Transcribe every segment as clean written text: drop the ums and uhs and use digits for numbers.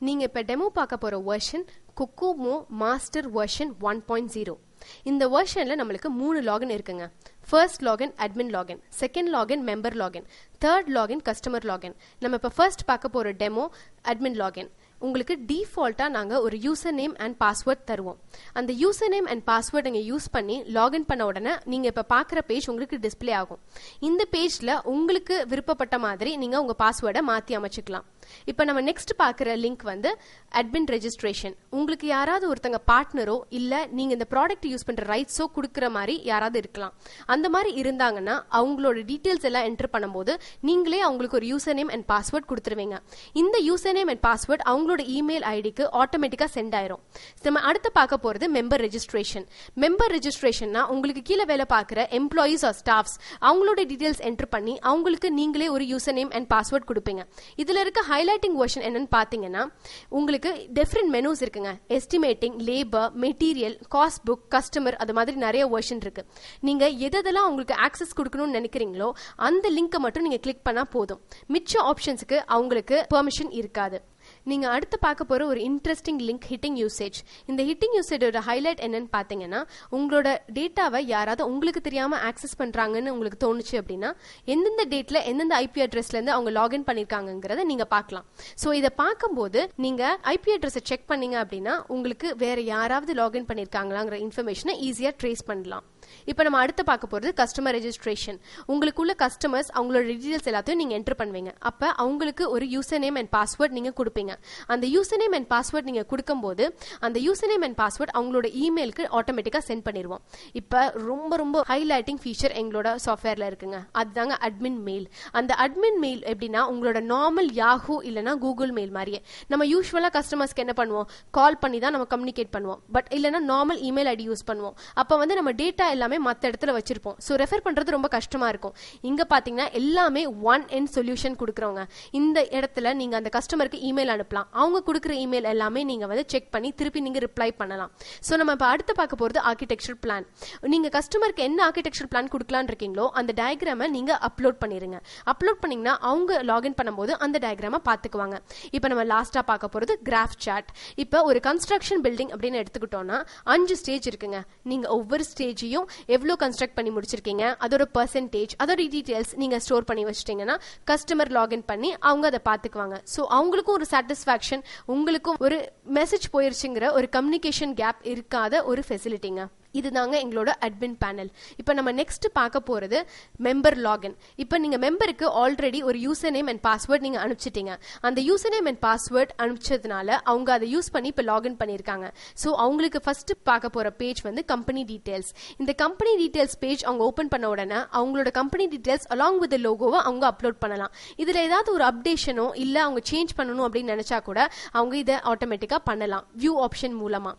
நீங்க இப்ப டெமோ பார்க்க போற வெர்ஷன் கொக்கோமோ மாஸ்டர் வெர்ஷன் 1.0. இந்த வெர்ஷன்ல நம்மளுக்கு 3 லாகின் இருக்குங்க. First login admin login, second login member login, third login customer login. நம்ம இப்ப ஃபர்ஸ்ட் பார்க்க போற டெமோ அட்மின் லாகின். உங்களுக்கு டிஃபால்ட்டா நாங்க ஒரு யூசர் நேம் அண்ட் பாஸ்வேர்ட் தருவோம். அந்த யூசர் நேம் அண்ட் பாஸ்வேர்ட் நீங்க யூஸ் பண்ணி லாகின் பண்ண உடனே நீங்க இப்ப பாக்குற பேஜ் உங்களுக்கு டிஸ்ப்ளே ஆகும். இந்த பேஜ்ல உங்களுக்கு விருப்பப்பட்ட மாதிரி நீங்க உங்க பாஸ்வேர்டை மாத்தி அமைச்சுக்கலாம். இப்ப நம்ம நெக்ஸ்ட் பாக்குற லிங்க் வந்து அட்மின் ரெஜிஸ்ட்ரேஷன். உங்களுக்கு யாராவது ஒருத்தங்க பார்ட்னரோ இல்ல நீங்க இந்த ப்ராடக்ட் யூஸ் பண்ற ரைட்ஸோ கொடுக்கற மாதிரி யாராவது இருக்கலாம். அந்த மாதிரி இருந்தாங்கன்னா அவங்களோட டீடைல்ஸ் எல்லாம் என்டர் பண்ணும்போது நீங்களே அவங்களுக்கு ஒரு யூசர் நேம் அண்ட் பாஸ்வேர்ட் கொடுத்துருவீங்க. இந்த யூசர் நேம் அண்ட் பாஸ்வேர்ட் அவங்களோட இமெயில் ஐடிக்கு ஆட்டோமேட்டிக்கா சென்ட் ஆயிரும். நம்ம அடுத்து பார்க்க போறது மெம்பர் ரெஜிஸ்ட்ரேஷன். மெம்பர் ரெஜிஸ்ட்ரேஷன்னா உங்களுக்கு கீழே வேலை பார்க்குற எம்ப்ளாயிஸ் ஆர் ஸ்டாஃப்ஸ் அவங்களோட டீடைல்ஸ் என்டர் பண்ணி அவங்களுக்கு நீங்களே ஒரு யூசர் நேம் அண்ட் பாஸ்வேர்ட் கொடுப்பீங்க. இதுல இருக்க ஹைலைட்டிங் வெர்ஷன் என்னன்னு பாத்தீங்கன்னா உங்களுக்கு டிஃபரெண்ட் மெனூஸ் இருக்குங்க. Estimating, labour, material, cost book, customer, அது மாதிரி நிறைய வெர்ஷன் இருக்கு. நீங்க எதெல்லாம் உங்களுக்கு ஆக்சஸ் கொடுக்கணும்னு நினைக்கிறீங்களோ அந்த லிங்கை மட்டும் நீங்க கிளிக் பண்ணா போதும். மிச்ச ஆப்ஷன்ஸ்க்கு அவங்களுக்கு பெர்மிஷன் இருக்காது. நீங்க அடுத்து பார்க்க போற ஒரு இன்ட்ரெஸ்டிங் லிங்க் ஹிட்டிங் யூசேஜ். இந்த ஹிட்டிங் யூசேஜோட ஹைலைட் என்னன்னு பாத்தீங்கன்னா உங்களோட டேட்டாவை யாராவது உங்களுக்கு தெரியாம ஆக்சஸ் பண்றாங்கன்னு உங்களுக்கு தோணுச்சு அப்படின்னா எந்தெந்த டேட்ல எந்தெந்த ஐபி அட்ரஸ்ல இருந்து அவங்க லாகின் பண்ணிருக்காங்கிறத நீங்க பார்க்கலாம். சோ இதை பார்க்கும்போது நீங்க ஐபி அட்ரஸை செக் பண்ணீங்க அப்படின்னா உங்களுக்கு வேற யாராவது லாகின் பண்ணிருக்காங்களாங்கிற இன்ஃபர்மேஷனை ஈஸியா ட்ரேஸ் பண்ணலாம். இப்ப நம்ம அடுத்து பார்க்க போறது கஸ்டமர் ரெஜிஸ்ட்ரேஷன். உங்களுக்குள்ள கஸ்டமர்ஸ் அவங்களோட டீடைல்ஸ் எல்லாத்தையும் நீங்க என்டர் பண்ணுவீங்க. அப்ப அவங்களுக்கு ஒரு யூசர் நேம் அண்ட் பாஸ்வேர்ட் நீங்க கொடுப்பீங்க. அந்த யூசர் நேம் அண்ட் பாஸ்வேர்ட் நீங்க கொடுக்கும்போது அந்த யூசர் நேம் அண்ட் பாஸ்வேர்ட் அவங்களோட இமெயிலுக்கு ஆட்டோமேட்டிக்கா சென்ட் பண்ணிடுவோம். இப்ப ரொம்ப ரொம்ப ஹைலைட்டிங் ஃபீச்சர் எங்களோட சாஃப்ட்வேர்ல இருக்குங்க. அதுதாங்க அட்மின் மெயில். அந்த அட்மின் மெயில் எப்படின்னா உங்களோட நார்மல் யாஹூ இல்லனா கூகுள் மெயில் மாதிரியே நம்ம யூசுவலா கஸ்டமர்ஸ்க்கு என்ன பண்ணுவோம், கால் பண்ணி தான் நம்ம கம்யூனிகேட் பண்ணுவோம். பட் இல்லனா நார்மல் இமெயில் ஐடி யூஸ் பண்ணுவோம். அப்ப வந்து நம்ம டேட்டா எல்லாமே மத்த இடத்துல வச்சிருப்போம். சோ ரெஃபர் பண்றது ரொம்ப கஷ்டமா இருக்கும். இங்க பாத்தீங்கன்னா எல்லாமே ஒன் எண்ட் சொல்யூஷன் கொடுக்கறவங்க. இந்த இடத்துல நீங்க அந்த கஸ்டமருக்கு இமெயில் அனுப்பலாம். அவங்க கொடுக்கிற இமெயில் எல்லாமே நீங்க வந்து செக் பண்ணி திருப்பி நீங்க ரிப்ளை பண்ணலாம். சோ நம்ம இப்ப அடுத்து பார்க்க போறது ஆர்கிடெக்சர் பிளான். நீங்க கஸ்டமருக்கு என்ன ஆர்கிடெக்சர் பிளான் கொடுக்கலாம்னு இருக்கீங்களோ அந்த டயக்ராமை நீங்க அப்லோட் பண்ணிருங்க. அப்லோட் பண்ணீங்கன்னா அவங்க லாகின் பண்ணும்போது அந்த டயக்ராமை பாத்துக்குவாங்க. இப்ப நம்ம லாஸ்டா பார்க்க போறது கிராஃப் சார்ட். இப்ப ஒரு கன்ஸ்ட்ரக்ஷன் பில்டிங் அப்படின்னு எடுத்துக்கிட்டோம்னா 5 ஸ்டேஜ் இருக்குங்க. நீங்க ஒவ்வொரு ஸ்டேஜையும் எவ்வளவு கன்ஸ்ட்ரக்ட் பண்ணி முடிச்சிருக்கீங்க அதோட பெர்சன்டேஜ் அதோட டீடைல்ஸ் நீங்க ஸ்டோர் பண்ணி வச்சிட்டீங்கன்னா கஸ்டமர் லாகின் பண்ணி அவங்க அதை பாத்துக்குவாங்க. சோ அவங்களுக்கும் ஒரு சாட்டிஸ்பாக்சன், உங்களுக்கும் ஒரு மெசேஜ் போயிருச்சுங்கிற ஒரு கம்யூனிகேஷன் கேப் இருக்காத ஒரு ஃபெசிலிட்டிங்க. இதுதாங்க எங்களோட அட்மின் பேனல். இப்ப நம்ம நெக்ஸ்ட் பார்க்க போறது மெம்பர் லாகின். இப்ப நீங்க மெம்பருக்கு ஆல்ரெடி ஒரு யூசர் நேம் அண்ட் பாஸ்வேர்ட் நீங்க அனுப்பிச்சிட்டீங்க. அந்த யூசர் நேம் அண்ட் பாஸ்வேர்ட் அனுப்பிச்சதுனால அவங்க அதை யூஸ் பண்ணி இப்ப லாகின் பண்ணிருக்காங்க. சோ அவங்களுக்கு ஃபர்ஸ்ட் பார்க்க போற பேஜ் வந்து கம்பெனி டீடைல்ஸ். இந்த கம்பெனி டீடைல்ஸ் பேஜ் அவங்க ஓபன் பண்ண உடனே அவங்களோட கம்பெனி டீடைல்ஸ் அலாங் வித் லோகோவை அவங்க அப்லோட் பண்ணலாம். இதுல ஏதாவது ஒரு அப்டேஷனோ இல்ல அவங்க சேஞ்ச் பண்ணணும் அப்படின்னு நினைச்சா கூட அவங்க இதை ஆட்டோமேட்டிக்கா பண்ணலாம் வியூ ஆப்ஷன் மூலமா.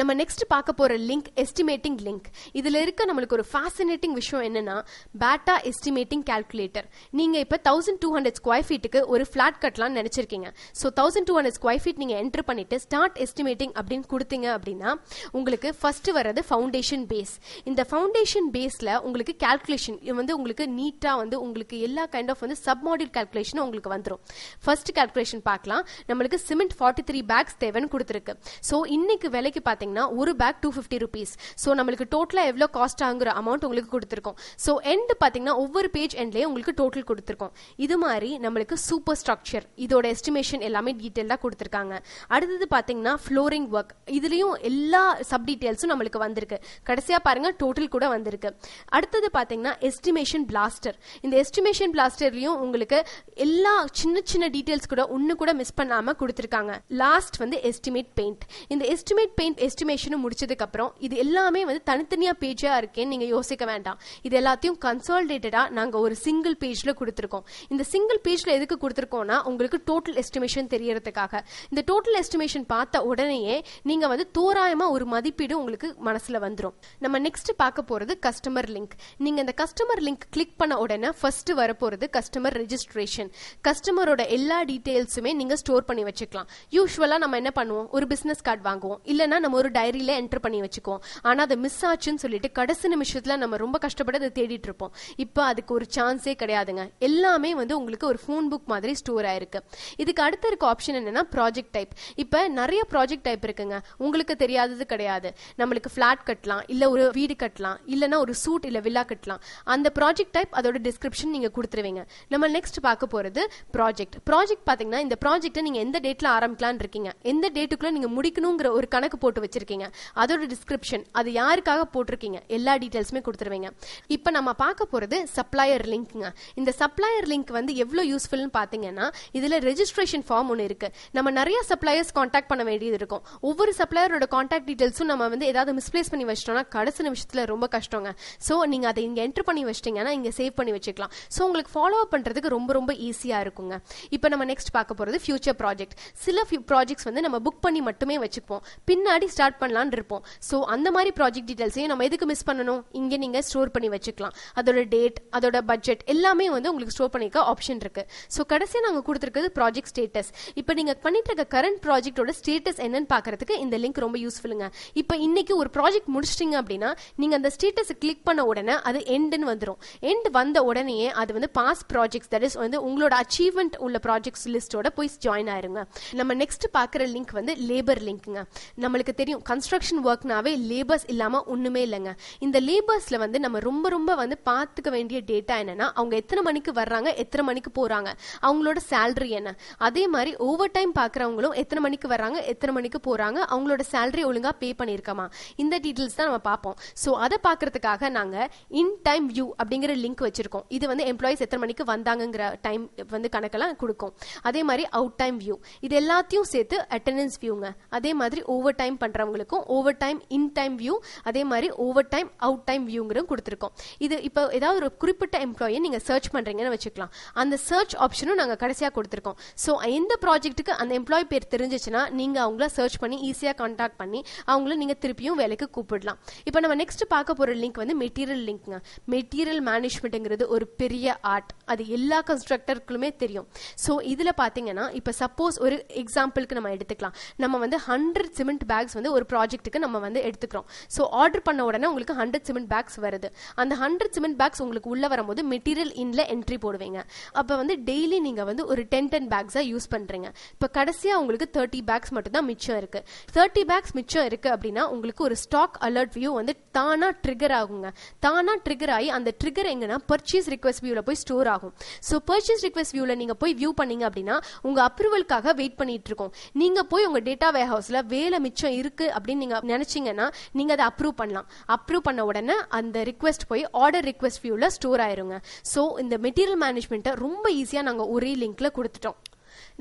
நம்ம நெக்ஸ்ட் பார்க்க போற லிங்க் எஸ்டிமேட் லிங்க். இதுல இருக்க நம்மளுக்கு ஒரு fascinating விஷயம் என்னன்னா பேட்டா எஸ்டிமேட்டிங் கால்குலேட்டர். நீங்க இப்ப 1200 ஸ்கொயர் ஃபீட்டுக்கு ஒரு பிளாட் கட்டலாம் நினைச்சிருக்கீங்க. சோ 1200 ஸ்கொயர் ஃபீட் நீங்க என்டர் பண்ணிட்டு ஸ்டார்ட் எஸ்டிமேட்டிங் அப்படின்னு கொடுத்தீங்க அப்படின்னா உங்களுக்கு ஃபர்ஸ்ட் வரது ஃபவுண்டேஷன் பேஸ். இந்த ஃபவுண்டேஷன் பேஸ்ல உங்களுக்கு கால்குலேஷன் வந்து உங்களுக்கு நீட்டா வந்து உங்களுக்கு எல்லா கைண்ட் ஆஃப் வந்து சப் மாடியூல் கால்குலேஷன் உங்களுக்கு வந்துரும். ஃபர்ஸ்ட் கால்குலேஷன் பார்க்கலாம். நம்மளுக்கு சிமெண்ட் 43 பேக்ஸ் தேவைன்னு கொடுத்திருக்கு. சோ இன்னைக்கு விலைக்கு பாத்தீங்கன்னா ஒரு பேக் 250 rupees. சோ நம்மளுக்கு டோட்டலா எவ்வளவு காஸ்ட் ஆகுற அமௌண்ட் உங்களுக்கு கொடுத்திருக்கோம். சோ எண்ட் பாத்தீங்கன்னா ஒவ்வொரு பேஜ் எண்ட்லயே உங்களுக்கு டோட்டல் கொடுத்திருக்கோம். இது மாதிரி நம்மளுக்கு சூப்பர் ஸ்ட்ரக்சர் இதோட எஸ்டிமேஷன் எல்லாமே டீடைலா கொடுத்திருக்காங்க. அடுத்தது பாத்தீங்கன்னா ஃப்ளோரிங் ஒர்க். இதுலயும் எல்லா சப் டீடைல்ஸும் நம்மளுக்கு வந்திருக்கு. கடைசியா பாருங்க டோட்டல் கூட வந்திருக்கு. அடுத்தது பாத்தீங்கன்னா எஸ்டிமேஷன் பிளாஸ்டர். இந்த எஸ்டிமேஷன் பிளாஸ்டர்லயும் உங்களுக்கு எல்லா சின்ன சின்ன டீடைல்ஸ் கூட ஒண்ணு கூட மிஸ் பண்ணாம கொடுத்திருக்காங்க. லாஸ்ட் வந்து எஸ்டிமேட் பெயிண்ட். இந்த எஸ்டிமேட் பெயிண்ட் எஸ்டிமேஷன் முடிச்சதுக்கு அப்புறம் இது எல்லாமே வந்து தனித்தனியா பேஜா இருக்கேன்னு நீங்க யோசிக்க வேண்டாம். இது எல்லாத்தையும் கன்சாலிடேட்டடா நாங்க ஒரு சிங்கிள் பேஜ்ல கொடுத்திருக்கோம். இந்த சிங்கிள் பேஜ்ல எதுக்கு கொடுத்திருக்கோம்னா உங்களுக்கு டோட்டல் எஸ்டிமேஷன் தெரியறதுக்காக. இந்த டோட்டல் எஸ்டிமேஷன் பார்த்த உடனேயே நீங்க வந்து தோராயமா ஒரு மதிப்பீடு உங்களுக்கு மனசுல வந்துரும். நம்ம நெக்ஸ்ட் பார்க்க போறது கஸ்டமர் லிங்க். நீங்க இந்த கஸ்டமர் லிங்க் கிளிக் பண்ண உடனே ஃபர்ஸ்ட் வர போறது கஸ்டமர் ரெஜிஸ்ட்ரேஷன். கஸ்டமரோட எல்லா டீடைல்ஸுமே நீங்க ஸ்டோர் பண்ணி வச்சுக்கலாம். யூசுவலா நம்ம என்ன பண்ணுவோம், ஒரு பிசினஸ் கார்டு வாங்குவோம், இல்லனா நம்ம ஒரு டைரியில என்டர் பண்ணி வச்சுக்குவோம். ஆனா அது மிஸ் ஆச்சுன்னு சொல்லிட்டு கடைசி நிமிஷத்துல நம்ம ரொம்ப கஷ்டப்பட்டு அதை தேடிட்டு இருப்போம். இப்போ அதுக்கு ஒரு சான்ஸே கிடையாதுங்க. எல்லாமே வந்து உங்களுக்கு ஒரு ஃபோன் புக் மாதிரி ஸ்டோர் ஆயிருக்கு. இதுக்கு அடுத்த இருக்க ஆப்ஷன் என்னன்னா ப்ராஜெக்ட் டைப். இப்ப நிறைய ப்ராஜெக்ட் டைப் இருக்குங்க. உங்களுக்கு தெரியாதது கிடையாது. நம்மளுக்கு பிளாட் கட்டலாம், இல்ல ஒரு வீடு கட்டலாம், இல்லனா ஒரு சூட் இல்ல வில்லா கட்டலாம். அந்த ப்ராஜெக்ட் டைப் அதோட டிஸ்கிரிப்ஷன் நீங்க கொடுத்துருவீங்க. நம்ம நெக்ஸ்ட் பார்க்க போறது ப்ராஜெக்ட். ப்ராஜெக்ட் பாத்தீங்கன்னா இந்த ப்ராஜெக்ட்டை நீங்க எந்த டேட்ல ஆரம்பிக்கலாம்னு இருக்கீங்க, எந்த டேட்டுக்குள்ள நீங்க முடிக்கணுங்கிற ஒரு கணக்கு போட்டு வச்சிருக்கீங்க, அதோட டிஸ்கிரிப்ஷன், அது யாருக்காக போட்டிருக்கீங்க, எல்லா டீடைல்ஸுமே கொடுத்துருவீங்க. இப்ப நம்ம பார்க்க போறது சப்ளையர் லிங்க்ங்க. இந்த சப்ளையர் லிங்க் வந்து எவ்வளவு யூஸ்ஃபுல்னு பாத்தீங்கன்னா இதுல ரெஜிஸ்ட்ரேஷன் ஃபார்ம் ஒன்னு இருக்கு. நம்ம நிறைய சப்ளையர்ஸ் கான்டாக்ட் பண்ண வேண்டியது இருக்கும். ஒவ்வொரு சப்ளையரோட கான்டாக்ட் டீடைல்ஸும் நம்ம வந்து ஏதாவது மிஸ்பிளேஸ் பண்ணி வச்சிட்டோம்னா கடைசி நிமிஷத்துல ரொம்ப கஷ்டங்க. சோ நீங்க அதை இங்க என்டர் பண்ணி வச்சிட்டீங்கன்னா இங்க சேவ் பண்ணி வச்சுக்கலாம். சோ உங்களுக்கு ஃபாலோ அப் பண்றதுக்கு ரொம்ப ரொம்ப ஈஸியா இருக்குங்க. இப்போ நம்ம நெக்ஸ்ட் பார்க்க போறது ஃபியூச்சர் ப்ராஜெக்ட். சில ப்ராஜெக்ட்ஸ் வந்து நம்ம புக் பண்ணி மட்டுமே வச்சுப்போம், பின்னாடி ஸ்டார்ட் பண்ணலாம்னு இருப்போம். சோ அந்த மாதிரி ப்ராஜெக்ட் டீடைல்ஸையும் நம்ம எதுக்கு மிஸ் பண்ணணும், இங்க நீங்க ஸ்டோர் பண்ணி வச்சுக்கலாம். அதோட டேட், அதோட பட்ஜெட் எல்லாமே வந்து உங்களுக்கு ஸ்டோர் பண்ணிக்க ஆப்ஷன் இருக்கு. சோ கடைசியா நாங்க கொடுத்திருக்கிறது ப்ராஜெக்ட் ஸ்டேட்டஸ். இப்போ நீங்க பண்ணிட்டு இருக்க கரண்ட் ப்ராஜெக்ட்டோட ஸ்டேட்டஸ் என்னன்னு பாக்குறதுக்கு இந்த லிங்க் ரொம்ப யூஸ்ஃபுல்லுங்க. இப்போ இன்னைக்கு ஒரு ப்ராஜெக்ட் முடிச்சிட்டீங்க அப்படின்னா நீங்க அந்த ஸ்டேட்டஸ் கிளிக் பண்ண உடனே அது எண்ட்னு வந்துரும். எண்ட் வந்த உடனே அது வந்து பாஸ் ப்ராஜெக்ட்ஸ், தட் இஸ் வந்து உங்களோட அச்சீவ்மெண்ட் உள்ள ப்ராஜெக்ட்ஸ் லிஸ்டோட போய் ஜாயின் ஆயிருங்க. நம்ம நெக்ஸ்ட் பாக்குற லிங்க் வந்து லேபர் லிங்க்ங்க. நம்மளுக்கு தெரியும் கன்ஸ்ட்ரக்ஷன் ஒர்க்னாவே லேபர்ஸ் இல்லாம ஒண்ணுமே இல்லைங்க. இந்த லேபர்ஸ்ல வந்து நம்ம ரொம்ப ரொம்ப வந்து பாத்துக்க வேண்டிய டேட்டா என்னன்னா அவங்க எத்தனை மணிக்கு வர்றாங்க, எத்தனை மணிக்கு போறாங்க, அவங்களோட சேலரி என்ன, அதே மாதிரி ஓவர் டைம் பாக்குறவங்களும் எத்தனை மணிக்கு வர்றாங்க, எத்தனை மணிக்கு போறாங்க, அவங்களோட சேலரி ஒழுங்கா பே பண்ணிருக்கமா, இந்த டீடைல்ஸ் தான் நம்ம பார்ப்போம். சோ அதை பாக்குறதுக்காக நாங்க இன் டைம் வியூ அப்படிங்கிற லிங்க் வச்சிருக்கோம். இது வந்து எம்ப்ளாயிஸ் எத்தனை மணிக்கு வந்தாங்கிற டைம் வந்து கணக்கெல்லாம் கொடுக்கும். அதே மாதிரி அவுட் டைம் வியூ, இது எல்லாத்தையும் சேர்த்து அட்டெண்டன்ஸ் வியூங்க. அதே மாதிரி ஓவர் டைம் பண்றவங்களுக்கும் over time in time view, அதே மாதிரி ஓவர் டைம் அவுட் டைம் வியூங்கிறதும் கொடுத்துருக்கோம். இது இப்போ ஏதாவது ஒரு குறிப்பிட்ட எம்ப்ளாயை நீங்க சர்ச் பண்றீங்கன்னு வச்சுக்கலாம், அந்த சர்ச் ஆப்ஷனும் நாங்க கடைசியா கொடுத்துருக்கோம். சோ எந்த ப்ராஜெக்ட்டுக்கு அந்த எம்ப்ளாய் பேர் தெரிஞ்சிச்சுன்னா நீங்க அவங்கள சர்ச் பண்ணி ஈஸியா கான்டாக்ட் பண்ணி அவங்கள நீங்க திருப்பியும் வேலைக்கு கூப்பிடலாம். இப்போ நம்ம நெக்ஸ்ட் பார்க்க போற லிங்க் வந்து மெட்டீரியல் லிங்க்ங்க. மெட்டீரியல் மேனேஜ்மெண்ட்ங்கிறது ஒரு பெரிய ஆர்ட், அது எல்லா கன்ஸ்ட்ரக்டருக்குமே தெரியும். சோ இதுல பாத்தீங்கன்னா இப்ப சப்போஸ் ஒரு எக்ஸாம்பிளுக்கு நம்ம எடுத்துக்கலாம், நம்ம வந்து 100 சிமெண்ட் பேக்ஸ் வந்து ஒரு ப்ராஜெக்ட்டுக்கு நம்ம வந்து எடுத்துக்கிறோம். சோ ஆர்டர் பண்ண உடனே உங்களுக்கு 100 சிமெண்ட் பேக்ஸ் வருது. அந்த 100 சிமெண்ட் பேக்ஸ் உங்களுக்கு உள்ள வரும்போது மெட்டீரியல் இன்ல என்ட்ரி போடுவீங்க. அப்ப வந்து டெய்லி நீங்க வந்து ஒரு 10 பேக்ஸா யூஸ் பண்றீங்க. இப்ப கடைசியா உங்களுக்கு 30 பேக்ஸ் மட்டும் தான் மிச்சம் இருக்கு. 30 பேக்ஸ் மிச்சம் இருக்கு அப்படின்னா உங்களுக்கு ஒரு ஸ்டாக் அலர்ட் வியூ வந்து தானா ட்ரிகர் ஆகுங்க. தானா ட்ரிகர் ஆகி அந்த ட்ரிகர் எங்கன்னா பர்ச்சேஸ் ரிக்வெஸ்ட் வியூல போய் ஸ்டோர் ஆகும். சோ பர்ச்சேஸ் ரிக்வெஸ்ட் வியூல நீங்க போய் வியூ பண்ணீங்க அப்படின்னா உங்க அப்ரூவலுக்காக வெயிட் பண்ணிட்டு இருக்கோம். நீங்க போய் உங்க டேட்டா வேர் ஹவுஸ்ல வேலை மிச்சம் இருக்கு அப்படின்னு நீங்க நினைச்சீங்கன்னா நீங்க அதை அப்ரூவ் பண்ணலாம். அப்ரூவ் பண்ண உடனே அந்த ரிக்வெஸ்ட் போய் ஆர்டர் ரிக்வெஸ்ட் வியூல ஸ்டோர் ஆயிருங்க. சோ இந்த மெட்டீரியல் மேனேஜ்மெண்ட்டை ரொம்ப ஈஸியா நாங்க ஒரே லிங்க்ல கொடுத்துட்டோம்.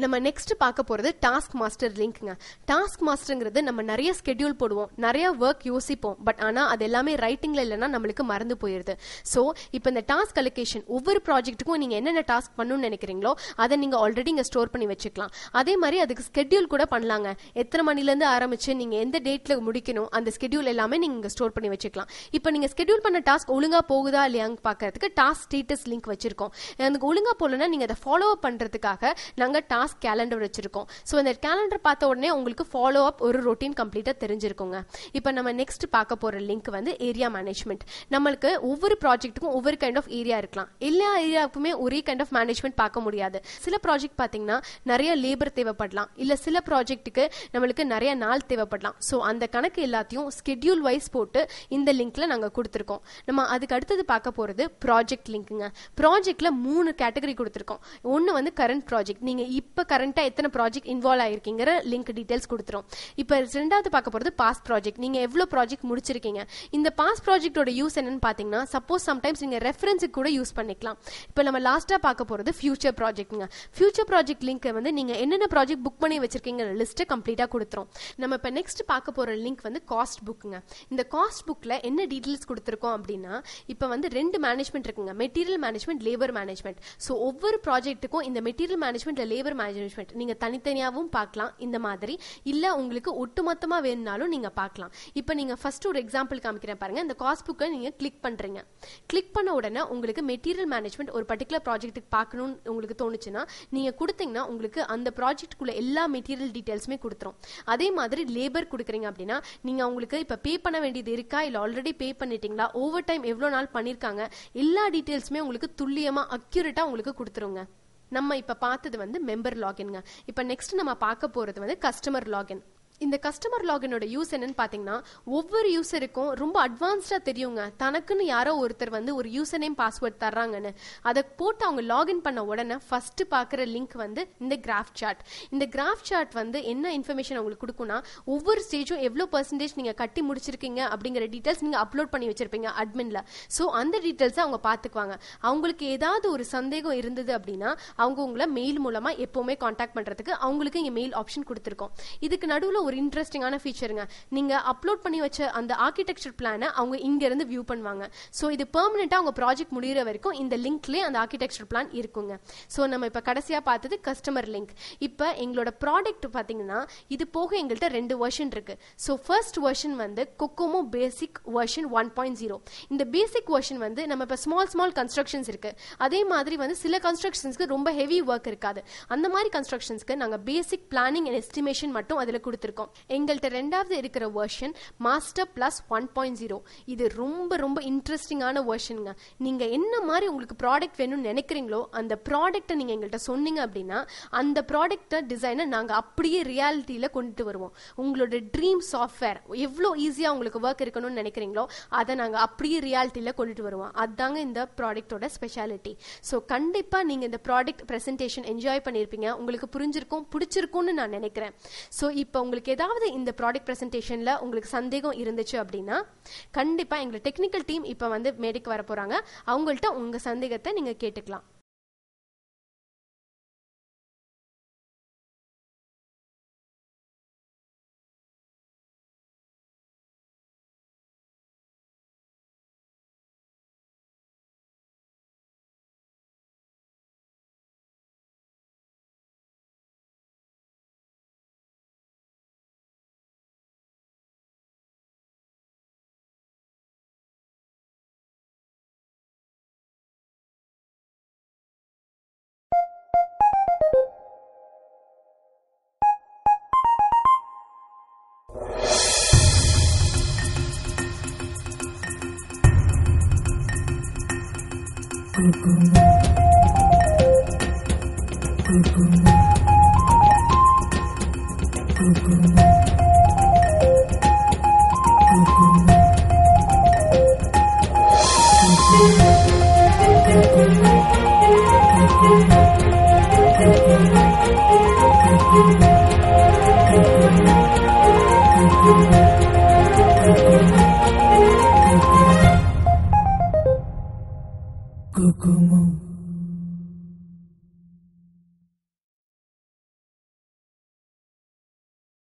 நம்ம நெக்ஸ்ட் பார்க்க போறது டாஸ்க் மாஸ்டர் லிங்க்ங்க. டாஸ்க் மாஸ்டர்ங்கிறது நம்ம நிறைய ஸ்கெட்யூல் போடுவோம், நிறைய ஒர்க் யோசிப்போம், பட் ஆனா அது எல்லாமே ரைட்டிங்ல இல்லைன்னா நம்மளுக்கு மறந்து போயிருது. சோ இப்போ இந்த டாஸ்க் அலோகேஷன் ஒவ்வொரு ப்ராஜெக்ட்டுக்கும் நீங்க என்னென்ன டாஸ்க் பண்ணணும்னு நினைக்கிறீங்களோ அதை நீங்க ஆல்ரெடி இங்க ஸ்டோர் பண்ணி வச்சுக்கலாம். அதே மாதிரி அதுக்கு ஸ்கெட்யூல் கூட பண்ணலாங்க. எத்தனை மணில இருந்து ஆரம்பிச்சு நீங்க எந்த டேட்ல முடிக்கணும் அந்த ஸ்கெட்யூல் எல்லாமே நீங்க இங்க ஸ்டோர் பண்ணி வச்சுக்கலாம். இப்போ நீங்க ஸ்கெட்யூல் பண்ண டாஸ்க் ஒழுங்கா போகுதா இல்லையான்னு பாக்கிறதுக்கு டாஸ்க் ஸ்டேட்டஸ் லிங்க் வச்சிருக்கோம். எனக்கு ஒழுங்கா போலன்னா நீங்க அதை ஃபாலோ அப் பண்றதுக்காக நாங்க டாஸ்க் கேலண்டர் வச்சிருக்கோம். சோ இந்த கேலண்டர் பார்த்த உடனே உங்களுக்கு ஃபாலோ அப் ஒரு ரொட்டீன் கம்ப்ளீட்டா தெரிஞ்சிருக்குங்க. இப்போ நம்ம நெக்ஸ்ட் பார்க்க போற லிங்க் வந்து ஏரியா மேனேஜ்மெண்ட். நம்மளுக்கு ஒவ்வொரு ப்ராஜெக்ட்டுக்கும் ஒவ்வொரு கைண்ட் ஆஃப் ஏரியா இருக்கலாம். எல்லா ஏரியாவுக்குமே ஒரே கைண்ட் ஆஃப் மேனேஜ்மெண்ட் பார்க்க முடியாது. சில ப்ராஜெக்ட் பாத்தீங்கன்னா நிறைய லேபர் தேவைப்படலாம், இல்ல சில ப்ராஜெக்ட்டுக்கு நம்மளுக்கு நிறைய நாள் தேவைப்படலாம். சோ அந்த கணக்கு எல்லாத்தையும் ஸ்கெட்யூல் வைஸ் போட்டு இந்த லிங்க்ல நாங்க கொடுத்திருக்கோம். நம்ம அதுக்கு அடுத்தது பார்க்க போறது ப்ராஜெக்ட் லிங்க்ங்க. ப்ராஜெக்ட்ல 3 கேட்டகரி கொடுத்திருக்கோம். ஒன்னு வந்து கரண்ட் ப்ராஜெக்ட், நீங்க இப்ப கரண்டா எத்தனை ப்ராஜெக்ட் இன்வால்வ் ஆயிருக்கீங்கிற லிங்க் டீடைல்ஸ் கொடுத்துரும். இப்ப ரெண்டாவது பார்க்க போறது பாஸ்ட் ப்ராஜெக்ட், நீங்க எவ்வளவு ப்ராஜெக்ட் முடிச்சிருக்கீங்க. இந்த பாஸ்ட் ப்ராஜெக்ட்டோட யூஸ் என்னன்னு பாத்தீங்கன்னா சப்போஸ் சம்டைம்ஸ் நீங்க ரெஃபரன்ஸுக்கு கூட யூஸ் பண்ணிக்கலாம். இப்ப நம்ம லாஸ்டா பார்க்க போறது ஃபியூச்சர் ப்ராஜெக்ட்ங்க. ஃபியூச்சர் ப்ராஜெக்ட் லிங்க் வந்து நீங்க என்னென்ன ப்ராஜெக்ட் புக் பண்ணி வச்சிருக்கீங்க லிஸ்ட் கம்ப்ளீட்டா கொடுத்துரும். நம்ம இப்ப நெக்ஸ்ட் பார்க்க போற லிங்க் வந்து காஸ்ட் புக்குங்க. இந்த காஸ்ட் புக்ல என்ன டீடைல்ஸ் கொடுத்திருக்கோம் அப்படின்னா இப்ப வந்து 2 மேனேஜ்மெண்ட் இருக்குங்க, material management, labour management. So ஒவ்வொரு ப்ராஜெக்ட்டுக்கும் இந்த மெட்டீரியல் மேனேஜ்மெண்ட் லேபர் மேனேஜ்மெண்ட் நீங்க தனித்தனியாவும் பார்க்கலாம் இந்த மாதிரி, இல்ல உங்களுக்கு ஒட்டுமொத்தமா வேணும்னாலும் நீங்க பார்க்கலாம். இப்போ நீங்க ஃபர்ஸ்ட் ஒரு எக்ஸாம்பிள் காமிக்கிறேன் பாருங்க. இந்த காஸ்ட் புக்கை நீங்க கிளிக் பண்றீங்க. கிளிக் பண்ண உடனே உங்களுக்கு மெட்டீரியல் மேனேஜ்மெண்ட் ஒரு பர்டிகுலர் ப்ராஜெக்ட்டுக்கு பார்க்கணும்னு உங்களுக்கு தோணுச்சுன்னா நீங்க கொடுத்தீங்கன்னா உங்களுக்கு அந்த ப்ராஜெக்ட்டுக்குள்ள எல்லா மெட்டீரியல் டீடைல்ஸுமே கொடுத்துரும். அதே மாதிரி லேபர் கொடுக்குறீங்க அப்படின்னா நீங்க அவங்களுக்கு இப்ப பே பண்ண வேண்டியது இருக்கா, இல்ல ஆல்ரெடி பே பண்ணிட்டீங்களா, ஓவர் டைம் எவ்வளவு நாள் பண்ணிருக்காங்க, எல்லா டீடைல்ஸுமே உங்களுக்கு துல்லியமா அக்யூரேட்டா உங்களுக்கு கொடுத்துருங்க. நம்ம இப்ப பார்த்தது மெம்பர் லாகின்ங்க. இப்ப நெக்ஸ்ட் நம்ம பார்க்க போறது கஸ்டமர் லாகின். இந்த கஸ்டமர் லாகினோட யூஸ் என்னன்னு பாத்தீங்கன்னா, ஒவ்வொரு யூசருக்கும் ரொம்ப அட்வான்ஸ்டா தெரியுங்க. தனக்குன்னு யாரோ ஒருத்தர் ஒரு யூசர் நேம் பாஸ்வேர்ட் தர்றாங்கன்னு அதை போட்டு அவங்க லாகின் பண்ண உடனே ஃபர்ஸ்ட் பாக்குற லிங்க் இந்த கிராஃப் சார்ட். இந்த கிராஃப் சார்ட் என்ன இன்ஃபர்மேஷன் உங்களுக்கு கொடுக்கும்னா, ஒவ்வொரு ஸ்டேஜும் எவ்வளவு பெர்சன்டேஜ் நீங்க கட்டி முடிச்சிருக்கீங்க அப்படிங்கிற டீடைல்ஸ் நீங்க அப்லோட் பண்ணி வச்சிருப்பீங்க அட்மின்ல. சோ அந்த டீடைல்ஸ் அவங்க பாத்துக்குவாங்க. அவங்களுக்கு ஏதாவது ஒரு சந்தேகம் இருந்தது அப்படின்னா அவங்க உங்களை மெயில் மூலமா எப்பவுமே கான்டாக்ட் பண்றதுக்கு அவங்களுக்கு இங்க மெயில் ஆப்ஷன் கொடுத்திருக்கோம். இதுக்கு நடுவுல ஒரு இன்ட்ரெஸ்டிங்கான ஃபீச்சருங்க. நீங்க அப்லோட் பண்ணி வச்ச அந்த ஆர்கிடெக்சர் பிளானை அவங்க இங்க இருந்து வியூ பண்ணுவாங்க. சோ இது பெர்மனண்டா அவங்க ப்ராஜெக்ட் முடியற வரைக்கும் இந்த லிங்க்லயே அந்த ஆர்கிடெக்சர் பிளான் இருக்குங்க. சோ நம்ம இப்ப கடைசியா பார்த்தது கஸ்டமர் லிங்க். இப்ப எங்களோட ப்ராடக்ட் பாத்தீங்கன்னா இது போக எங்கள்கிட்ட 2 வெர்ஷன் இருக்கு. சோ ஃபர்ஸ்ட் வெர்ஷன் கொக்கோமோ பேசிக் வெர்ஷன் 1.0. இந்த பேசிக் வெர்ஷன் நம்ம இப்ப ஸ்மால் கன்ஸ்ட்ரக்ஷன்ஸ் இருக்கு. அதே மாதிரி சில கன்ஸ்ட்ரக்ஷன்ஸ்க்கு ரொம்ப ஹெவி ஒர்க் இருக்காது. அந்த மாதிரி கன்ஸ்ட்ரக்ஷன்ஸ்க்கு நாங்க பேசிக் பிளானிங் அண்ட் எஸ்டிமேஷன் மட்டும் அதுல கொடுத்திருக்கோம். எங்கள்கிட்ட ரெண்டாவது இருக்கிற வெர்ஷன் மாஸ்டர் பிளஸ் 1.0. இது ரொம்ப இன்ட்ரெஸ்டிங்கான வெர்ஷனுங்க. நீங்க என்ன மாதிரி உங்களுக்கு ப்ராடக்ட் வேணும்னு நினைக்கிறீங்களோ அந்த ப்ராடக்ட்டை நீங்க எங்கள்கிட்ட சொன்னீங்க அப்படின்னா அந்த ப்ராடக்ட் டிசைனை நாங்க அப்படியே ரியாலிட்டியில கொண்டு வருவோம். உங்களோட ட்ரீம் சாஃப்ட்வேர் எவ்வளவு ஈஸியா உங்களுக்கு ஒர்க் இருக்கணும்னு நினைக்கிறீங்களோ அதை நாங்க அப்படியே ரியாலிட்டியில கொண்டுட்டு வருவோம். அதாங்க இந்த ப்ராடக்டோட ஸ்பெஷாலிட்டி. ஸோ கண்டிப்பா நீங்க இந்த ப்ராடக்ட் பிரசன்டேஷன் என்ஜாய் பண்ணிருப்பீங்க, உங்களுக்கு பிடிச்சிருக்கும்னு நான் நினைக்கிறேன். ஸோ இப்போ உங்களுக்கு ஏதாவது இந்த ப்ராடக்ட் பிரசன்டேஷன்ல உங்களுக்கு சந்தேகம் இருந்துச்சு அப்படின்னா கண்டிப்பா எங்க டெக்னிக்கல் டீம் இப்ப மேடைக்கு வர போறாங்க. அவங்கள்ட்ட உங்க சந்தேகத்தை நீங்க கேட்டுக்கலாம். Thank you.